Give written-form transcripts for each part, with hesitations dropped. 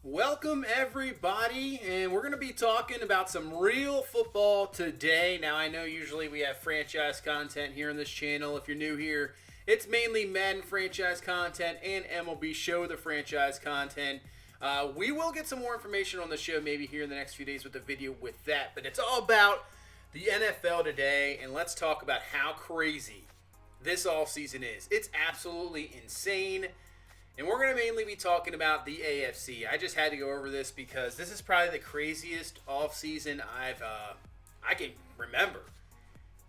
Welcome everybody, and we're going to be talking about some real football today. Now I know usually we have franchise content here on this channel. If you're new here, it's mainly Madden franchise content and MLB Show the franchise content. We will get some more information on the show maybe here in the next few days with a video with that, but it's all about the NFL today, and let's talk about how crazy this offseason is. It's absolutely insane. And we're going to mainly be talking about the AFC. I just had to go over this because this is probably the craziest offseason I can remember.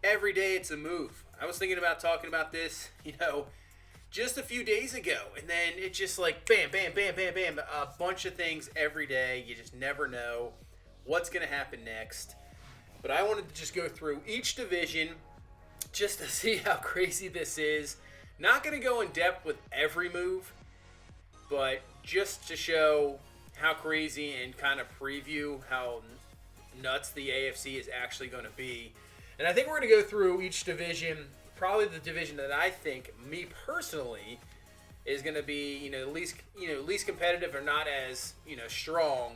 Every day it's a move. I was thinking about talking about this, just a few days ago. And then it's just like bam, bam, bam, bam, bam. A bunch of things every day. You just never know what's going to happen next. But I wanted to just go through each division just to see how crazy this is. Not going to go in depth with every move, but just to show how crazy and kind of preview how nuts the AFC is actually going to be. And I think we're going to go through each division, probably the division that I think, me personally, is going to be, least competitive or not as, strong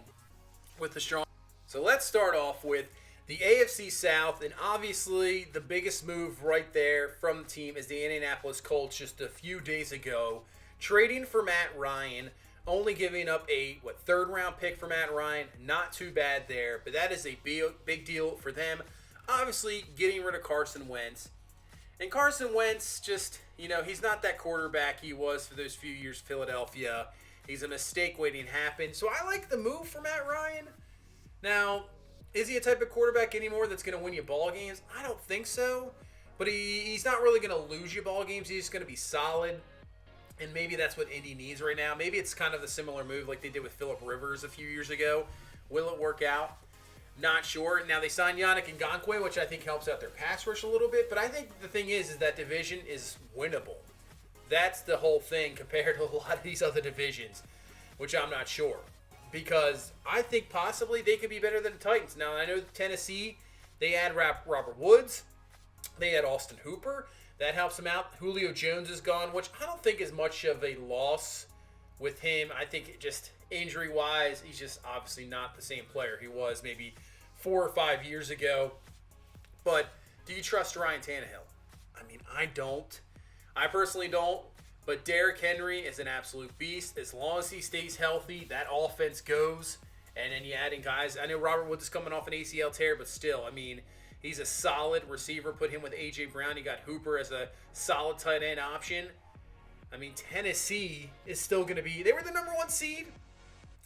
with the strong. So let's start off with the AFC South, and obviously the biggest move right there from the team is the Indianapolis Colts just a few days ago, trading for Matt Ryan, only giving up a third-round pick for Matt Ryan. Not too bad there, but that is a big deal for them. Obviously, getting rid of Carson Wentz. And Carson Wentz just, he's not that quarterback he was for those few years in Philadelphia. He's a mistake waiting to happen. So I like the move for Matt Ryan. Now, is he a type of quarterback anymore that's going to win you ball games? I don't think so. But he's not really going to lose you ball games. He's just going to be solid. And maybe that's what Indy needs right now. Maybe it's kind of the similar move like they did with Phillip Rivers a few years ago. Will it work out? Not sure. Now they signed Yannick Ngakoue, which I think helps out their pass rush a little bit. But I think the thing is that division is winnable. That's the whole thing compared to a lot of these other divisions, which I'm not sure. Because I think possibly they could be better than the Titans. Now I know Tennessee, they had Robert Woods. They had Austin Hooper. That helps him out. Julio Jones is gone, which I don't think is much of a loss with him. I think just injury-wise, he's just obviously not the same player he was maybe 4 or 5 years ago. But do you trust Ryan Tannehill? I mean, I don't. I personally don't. But Derrick Henry is an absolute beast. As long as he stays healthy, that offense goes. And then you add in guys. I know Robert Woods is coming off an ACL tear, but still, I mean, he's a solid receiver. Put him with A.J. Brown. You got Hooper as a solid tight end option. I mean, Tennessee is still going to be... They were the number 1 seed.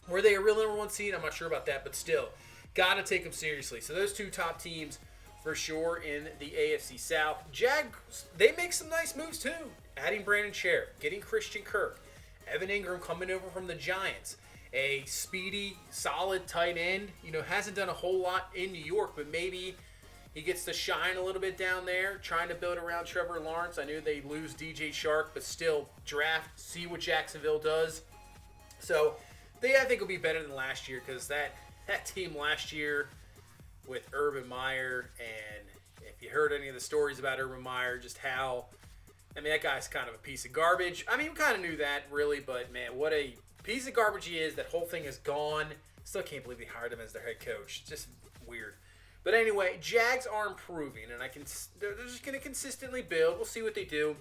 Were they a real number 1 seed? I'm not sure about that, but still. Got to take them seriously. So those two top teams for sure in the AFC South. Jags, they make some nice moves too. Adding Brandon Sheriff, getting Christian Kirk. Evan Ingram coming over from the Giants. A speedy, solid tight end. Hasn't done a whole lot in New York, but maybe... He gets to shine a little bit down there, trying to build around Trevor Lawrence. I knew they lose DJ Shark, but still draft, see what Jacksonville does. So I think will be better than last year because that team last year with Urban Meyer, and if you heard any of the stories about Urban Meyer, just how, that guy's kind of a piece of garbage. We kind of knew that really, but man, what a piece of garbage he is. That whole thing is gone. Still can't believe they hired him as their head coach. It's just weird. But anyway, Jags are improving, and they're just going to consistently build. We'll see what they do.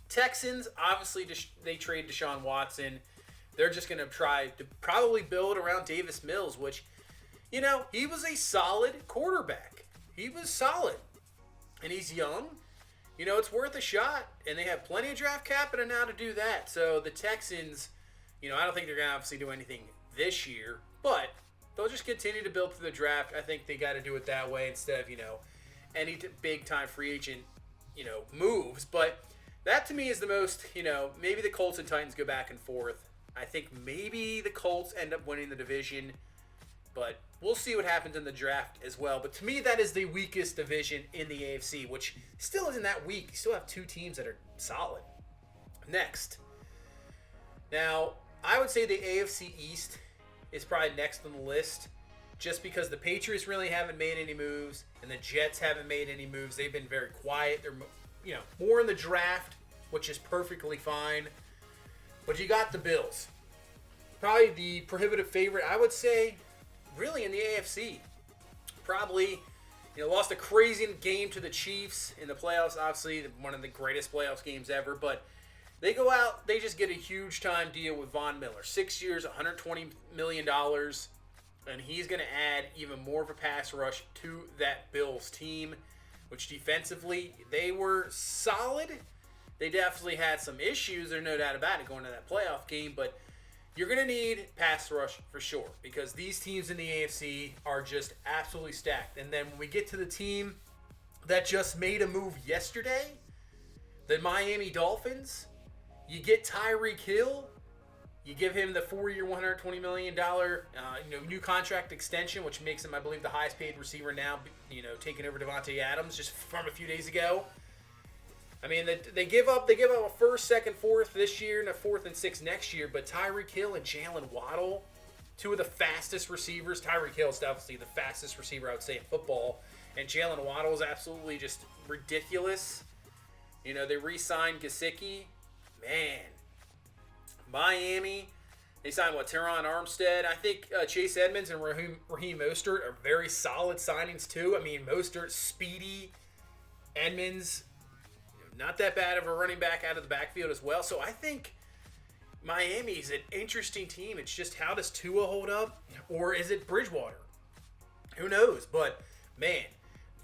Texans, obviously, they trade Deshawn Watson. They're just going to try to probably build around Davis Mills, which, he was a solid quarterback. He was solid, and he's young. It's worth a shot, and they have plenty of draft capital now to do that. So the Texans, I don't think they're going to obviously do anything this year, but they'll just continue to build through the draft. I think they got to do it that way instead of, any big-time free agent, moves. But that to me is the most, maybe the Colts and Titans go back and forth. I think maybe the Colts end up winning the division. But we'll see what happens in the draft as well. But to me, that is the weakest division in the AFC, which still isn't that weak. You still have 2 teams that are solid. Next. Now, I would say the AFC East is probably next on the list just because the Patriots really haven't made any moves and the Jets haven't made any moves. They've been very quiet. They're more in the draft, which is perfectly fine. But you got the Bills. probably the prohibitive favorite, I would say, really in the AFC. Probably, lost a crazy game to the Chiefs in the playoffs. Obviously, one of the greatest playoffs games ever. But they go out, they just get a huge time deal with Von Miller. 6 years, $120 million. And he's going to add even more of a pass rush to that Bills team, which defensively, they were solid. They definitely had some issues, there's no doubt about it, going to that playoff game. But you're going to need pass rush for sure, because these teams in the AFC are just absolutely stacked. And then when we get to the team that just made a move yesterday, the Miami Dolphins, you get Tyreek Hill, you give him the 4-year, $120 million new contract extension, which makes him, I believe, the highest paid receiver now, taking over Devontae Adams just from a few days ago. I mean, they give up a first, second, fourth this year and a fourth and sixth next year. But Tyreek Hill and Jalen Waddle, two of the fastest receivers. Tyreek Hill is obviously the fastest receiver, I would say, in football. And Jalen Waddle is absolutely just ridiculous. They re-signed Gesicki. Man. Miami, they signed, Teron Armstead. I think Chase Edmonds and Raheem Mostert are very solid signings, too. I mean, Mostert, speedy. Edmonds, not that bad of a running back out of the backfield as well. So I think Miami's an interesting team. It's just, how does Tua hold up? Or is it Bridgewater? Who knows? But, man,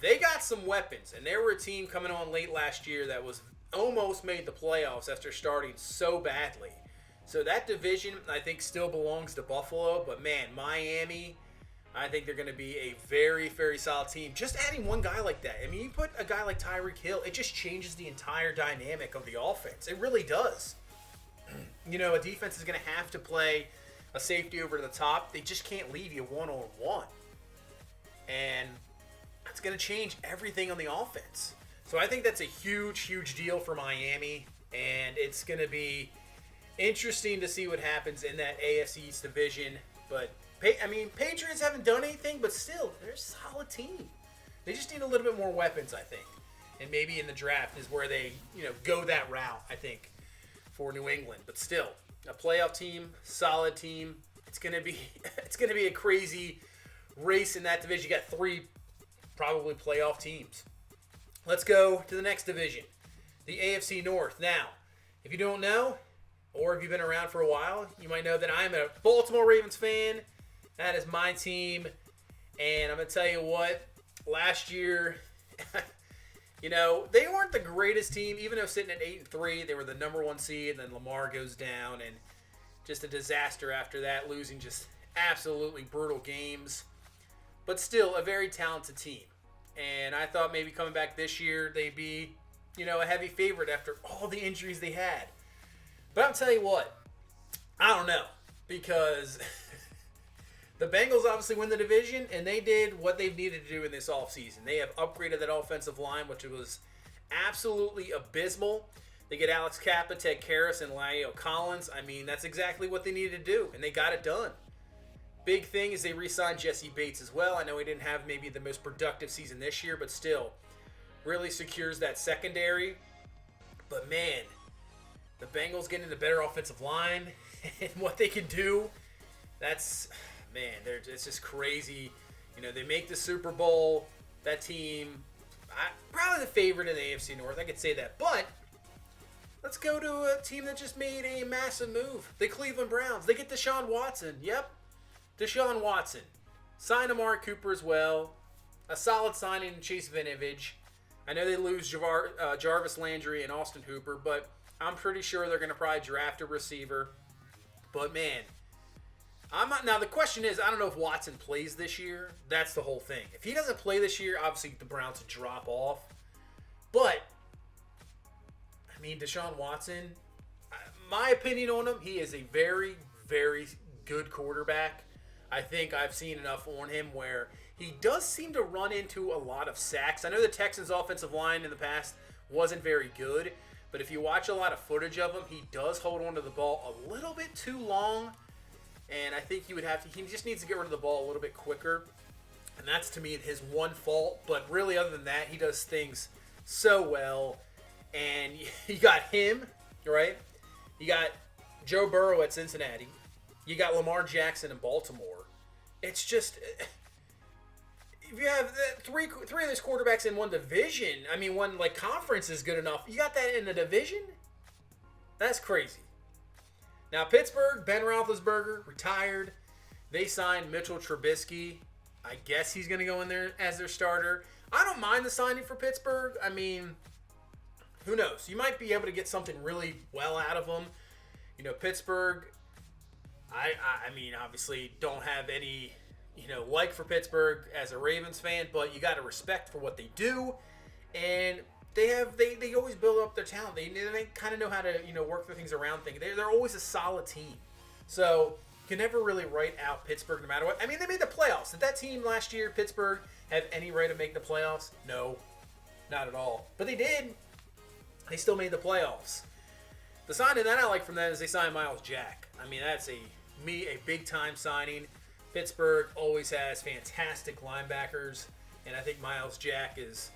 they got some weapons. And they were a team coming on late last year that was almost made the playoffs after starting so badly. So that division, I think, still belongs to Buffalo. But, man, Miami, I think they're going to be a very, very solid team. Just adding one guy like that. I mean, you put a guy like Tyreek Hill, it just changes the entire dynamic of the offense. It really does. A defense is going to have to play a safety over the top. They just can't leave you one-on-one. And that's going to change everything on the offense. So I think that's a huge, huge deal for Miami. And it's going to be interesting to see what happens in that AFC East division. But Patriots haven't done anything, but still, they're a solid team. They just need a little bit more weapons, I think. And maybe in the draft is where they, go that route, I think, for New England. But still, a playoff team, solid team. It's gonna be a crazy race in that division. You got 3 probably playoff teams. Let's go to the next division, the AFC North. Now, if you don't know, or if you've been around for a while, you might know that I'm a Baltimore Ravens fan. That is my team. And I'm going to tell you what, last year, they weren't the greatest team. Even though sitting at 8-3, they were the number 1 seed. And then Lamar goes down, and just a disaster after that, losing just absolutely brutal games. But still, a very talented team. And I thought maybe coming back this year, they'd be, a heavy favorite after all the injuries they had. But I'll tell you what, I don't know, because the Bengals obviously win the division, and they did what they've needed to do in this offseason. They have upgraded that offensive line, which was absolutely abysmal. They get Alex Kappa, Ted Karras, and La'el Collins. I mean, that's exactly what they needed to do, and they got it done. Big thing is they re-signed Jesse Bates as well. I know he didn't have maybe the most productive season this year, but still really secures that secondary. But, man, the Bengals getting the better offensive line and what they can do, it's just crazy. They make the Super Bowl. That team, probably the favorite in the AFC North. I could say that. But let's go to a team that just made a massive move. The Cleveland Browns. They get Deshawn Watson. Yep, Deshawn Watson. Sign Amari Cooper as well. A solid signing in Chase Vinovich. I know they lose Jarvis Landry and Austin Hooper, but I'm pretty sure they're going to probably draft a receiver. But, man, now the question is, I don't know if Watson plays this year. That's the whole thing. If he doesn't play this year, obviously the Browns would drop off. But, Deshaun Watson, my opinion on him, he is a very, very good quarterback. I think I've seen enough on him where he does seem to run into a lot of sacks. I know the Texans' offensive line in the past wasn't very good. But if you watch a lot of footage of him, he does hold on to the ball a little bit too long. And I think he just needs to get rid of the ball a little bit quicker. And that's, to me, his one fault. But really, other than that, he does things so well. And you got him, right? You got Joe Burrow at Cincinnati. You got Lamar Jackson in Baltimore. It's just, if you have three of those quarterbacks in one division, I mean, one like conference is good enough. You got that in the division? That's crazy. Now, Pittsburgh, Ben Roethlisberger, retired. They signed Mitchell Trubisky. I guess he's going to go in there as their starter. I don't mind the signing for Pittsburgh. I mean, who knows? You might be able to get something really well out of them. You know, Pittsburgh, I mean, obviously don't have any, like for Pittsburgh as a Ravens fan, but you got to respect for what they do. And they always build up their talent. They kind of know how to, work their things around things. They're always a solid team. So you can never really write out Pittsburgh no matter what. I mean, they made the playoffs. Did that team last year, Pittsburgh, have any right to make the playoffs? No, not at all. But they did. They still made the playoffs. The signing that I like from that is they signed Miles Jack. I mean, that's a big-time signing. Pittsburgh always has fantastic linebackers, and I think Miles Jack is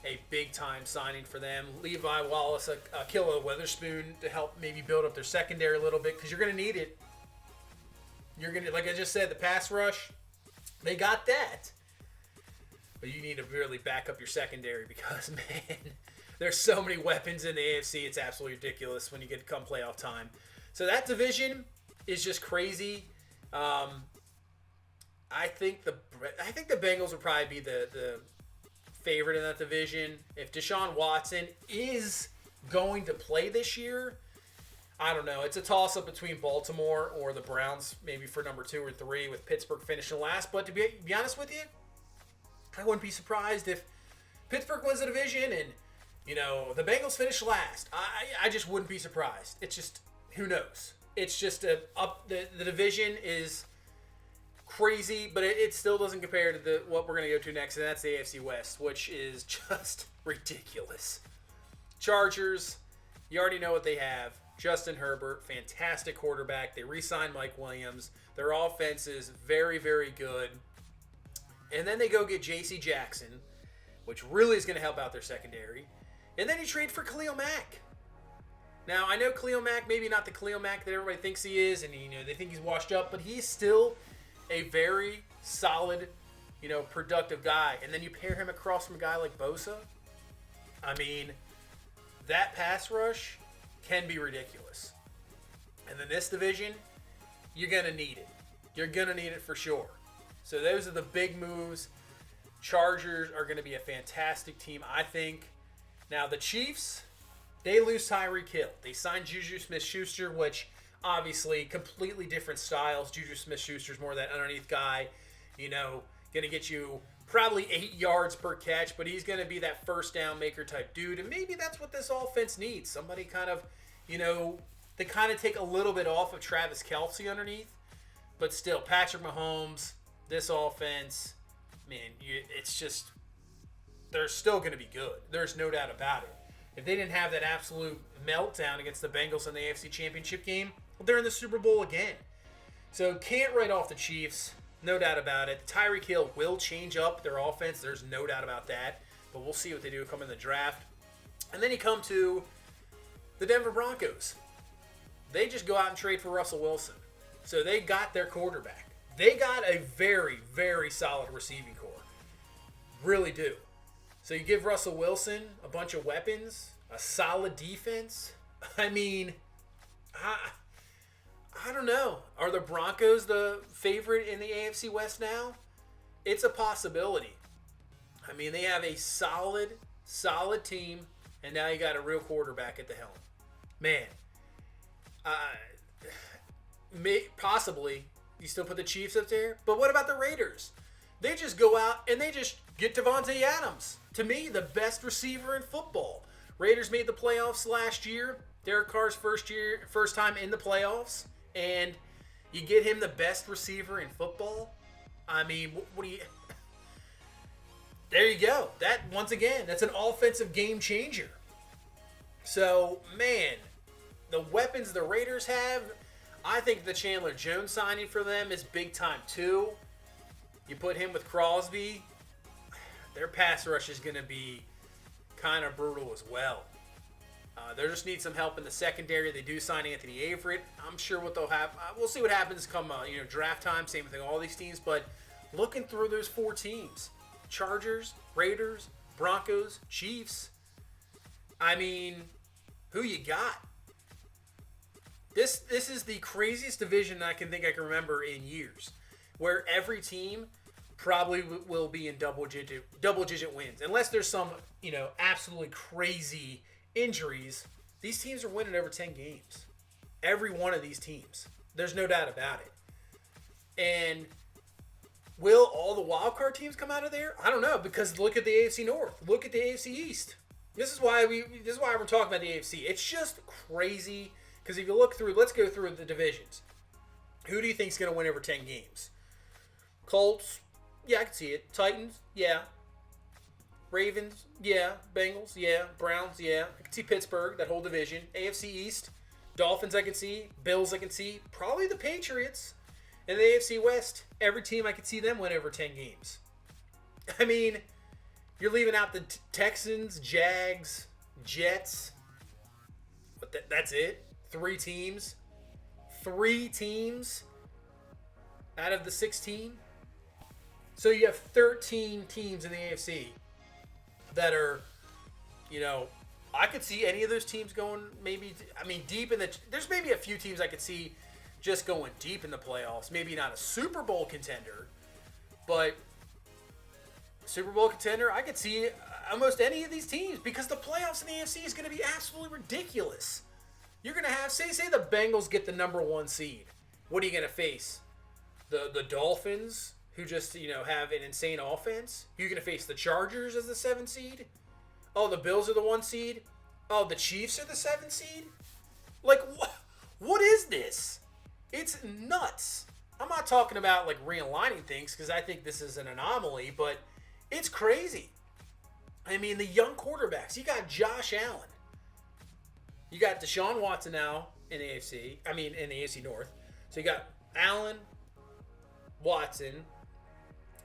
a big-time signing for them. Levi Wallace, Killa Weatherspoon to help maybe build up their secondary a little bit because you're going to need it. You're going to, like I just said, the pass rush, they got that. But you need to really back up your secondary because, man, there's so many weapons in the AFC. It's absolutely ridiculous when you get to come playoff time. So that division is just crazy. I think the Bengals will probably be the favorite in that division. If Deshaun Watson is going to play this year, I don't know. It's a toss-up between Baltimore or the Browns, maybe for number 2 or 3, with Pittsburgh finishing last. But to be honest with you, I wouldn't be surprised if Pittsburgh wins the division and, the Bengals finish last. I just wouldn't be surprised. It's just, who knows? It's just the division is crazy, but it still doesn't compare to what we're going to go to next, and that's the Afc West, which is just ridiculous. Chargers, you already know what they have. Justin Herbert, fantastic quarterback. They re-signed Mike Williams. Their offense is very, very good. And then they go get J.C. Jackson, which really is going to help out their secondary. And then you trade for Khalil Mack. Now, I know Khalil Mack, maybe not the Khalil Mack that everybody thinks he is, and they think he's washed up, but he's still a very solid, productive guy. And then you pair him across from a guy like Bosa. I mean, that pass rush can be ridiculous. And then this division, you're going to need it. You're going to need it for sure. So those are the big moves. Chargers are going to be a fantastic team, I think. Now, the Chiefs, they lose Tyreek Hill. They signed Juju Smith-Schuster, which obviously completely different styles. Juju Smith-Schuster's more that underneath guy, going to get you probably 8 yards per catch, but he's going to be that first down maker type dude. And maybe that's what this offense needs. Somebody kind of, they kind of take a little bit off of Travis Kelce underneath. But still, Patrick Mahomes, this offense, man, it's just, they're still going to be good. There's no doubt about it. If they didn't have that absolute meltdown against the Bengals in the AFC Championship game, well, they're in the Super Bowl again. So can't write off the Chiefs, no doubt about it. Tyreek Hill will change up their offense. There's no doubt about that. But we'll see what they do come in the draft. And then you come to the Denver Broncos. They just go out and trade for Russell Wilson. So they got their quarterback. They got a very, very solid receiving core. Really do. So you give Russell Wilson a bunch of weapons, a solid defense. I mean, I don't know. Are the Broncos the favorite in the AFC West now? It's a possibility. I mean, they have a solid team, and now you got a real quarterback at the helm. Man, possibly you still put the Chiefs up there, but what about the Raiders? They just go out and they just get Devontae Adams. To me, the best receiver in football. Raiders made the playoffs last year. Derek Carr's first time in the playoffs, and you get him the best receiver in football. I mean, what do you? There you go. That once again, that's an offensive game changer. So, man, the weapons the Raiders have, I think the Chandler Jones signing for them is big time too. You put him with Crosby, their pass rush is going to be kind of brutal as well. They just need some help in the secondary. They do sign Anthony Averett. I'm sure what they'll have. We'll see what happens come draft time. Same thing, all these teams. But looking through those 4 teams, Chargers, Raiders, Broncos, Chiefs. I mean, who you got? This is the craziest division I can remember in years, where every team probably will be in double digit wins, unless there's some absolutely crazy injuries. These teams are winning over 10 games. Every one of these teams. There's no doubt about it. And will all the wild card teams come out of there? I don't know, because look at the AFC North. Look at the AFC East. This is why we're talking about the AFC. It's just crazy, because if you look through, let's go through the divisions. Who do you think is going to win over 10 games? Colts, yeah, I can see it. Titans, yeah. Ravens, yeah. Bengals, yeah. Browns, yeah. I can see Pittsburgh, that whole division. AFC East, Dolphins I can see. Bills I can see. Probably the Patriots. And the AFC West, every team I can see them win over 10 games. I mean, you're leaving out the Texans, Jags, Jets. But that's it? 3 teams? 3 teams out of the 16? So you have 13 teams in the AFC that are, I could see any of those teams going deep in the... There's maybe a few teams I could see just going deep in the playoffs. Maybe not a Super Bowl contender, but Super Bowl contender, I could see almost any of these teams, because the playoffs in the AFC is going to be absolutely ridiculous. You're going to have, say the Bengals get the number 1 seed. What are you going to face? The Dolphins, who just, have an insane offense? You're going to face the Chargers as the 7 seed? Oh, the Bills are the 1 seed? Oh, the Chiefs are the 7 seed? Like, what is this? It's nuts. I'm not talking about, realigning things, because I think this is an anomaly, but it's crazy. I mean, the young quarterbacks. You got Josh Allen. You got Deshawn Watson now in the AFC North. So you got Allen, Watson.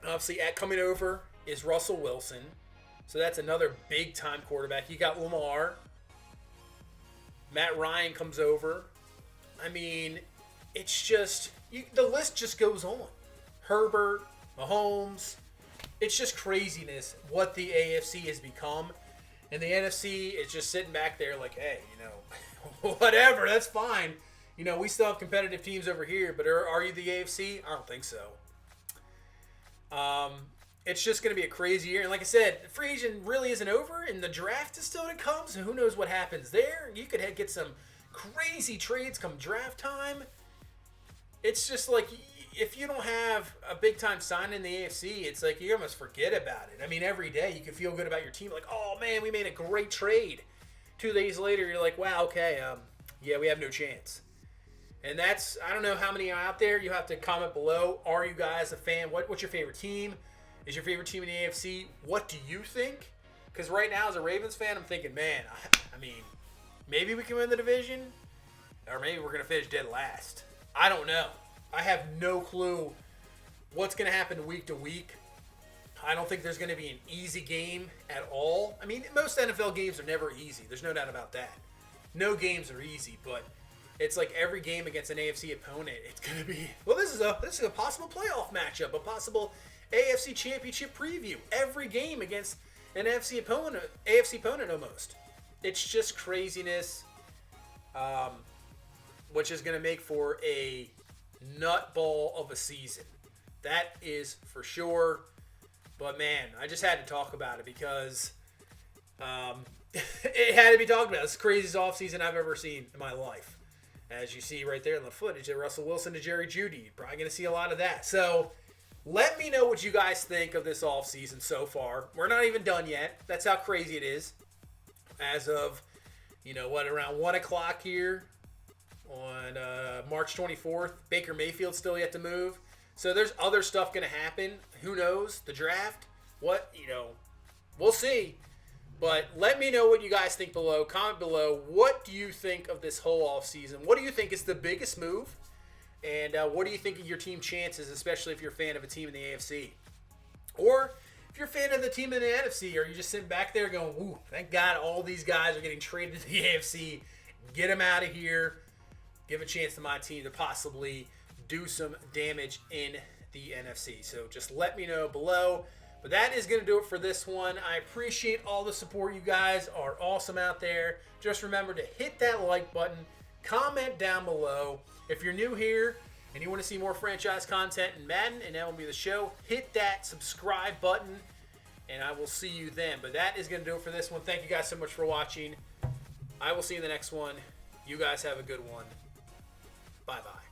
Obviously, coming over is Russell Wilson. So that's another big-time quarterback. You got Lamar. Matt Ryan comes over. I mean, it's just... the list just goes on. Herbert, Mahomes. It's just craziness what the AFC has become. And the NFC is just sitting back there like, hey, whatever, that's fine. We still have competitive teams over here, but are you the AFC? I don't think so. It's just going to be a crazy year. And like I said, the free agent really isn't over, and the draft is still to come, so who knows what happens there. You could get some crazy trades come draft time. It's just like, if you don't have a big-time sign in the AFC, it's like you almost forget about it. I mean, every day you can feel good about your team. Like, oh, man, we made a great trade. 2 days later, you're like, wow, okay, yeah, we have no chance. And that's, I don't know how many are out there. You have to comment below. Are you guys a fan? What's your favorite team? Is your favorite team in the AFC? What do you think? Because right now, as a Ravens fan, I'm thinking, man, I mean, maybe we can win the division, or maybe we're going to finish dead last. I don't know. I have no clue what's going to happen week to week. I don't think there's going to be an easy game at all. I mean, most NFL games are never easy. There's no doubt about that. No games are easy, but it's like every game against an AFC opponent, it's going to be, well, this is a possible playoff matchup, a possible AFC Championship preview. Every game against an AFC opponent almost. It's just craziness, which is going to make for a nutball of a season. That is for sure. But man, I just had to talk about it because it had to be talked about. It's the craziest offseason I've ever seen in my life. As you see right there in the footage of Russell Wilson to Jerry Jeudy, you're probably going to see a lot of that. So let me know what you guys think of this offseason so far. We're not even done yet. That's how crazy it is. As of, around 1 o'clock here on March 24th. Baker Mayfield's still yet to move. So there's other stuff going to happen. Who knows? The draft? We'll see. But let me know what you guys think below. Comment below. What do you think of this whole offseason? What do you think is the biggest move? And what do you think of your team chances, especially if you're a fan of a team in the AFC? Or if you're a fan of the team in the NFC, or you just sitting back there going, "Ooh, thank God all these guys are getting traded to the AFC. Get them out of here. Give a chance to my team to possibly do some damage in the NFC." So just let me know below. But that is going to do it for this one. I appreciate all the support. You guys are awesome out there. Just remember to hit that like button. Comment down below. If you're new here and you want to see more franchise content in Madden and MLB The Show, hit that subscribe button, and I will see you then. But that is going to do it for this one. Thank you guys so much for watching. I will see you in the next one. You guys have a good one. Bye-bye.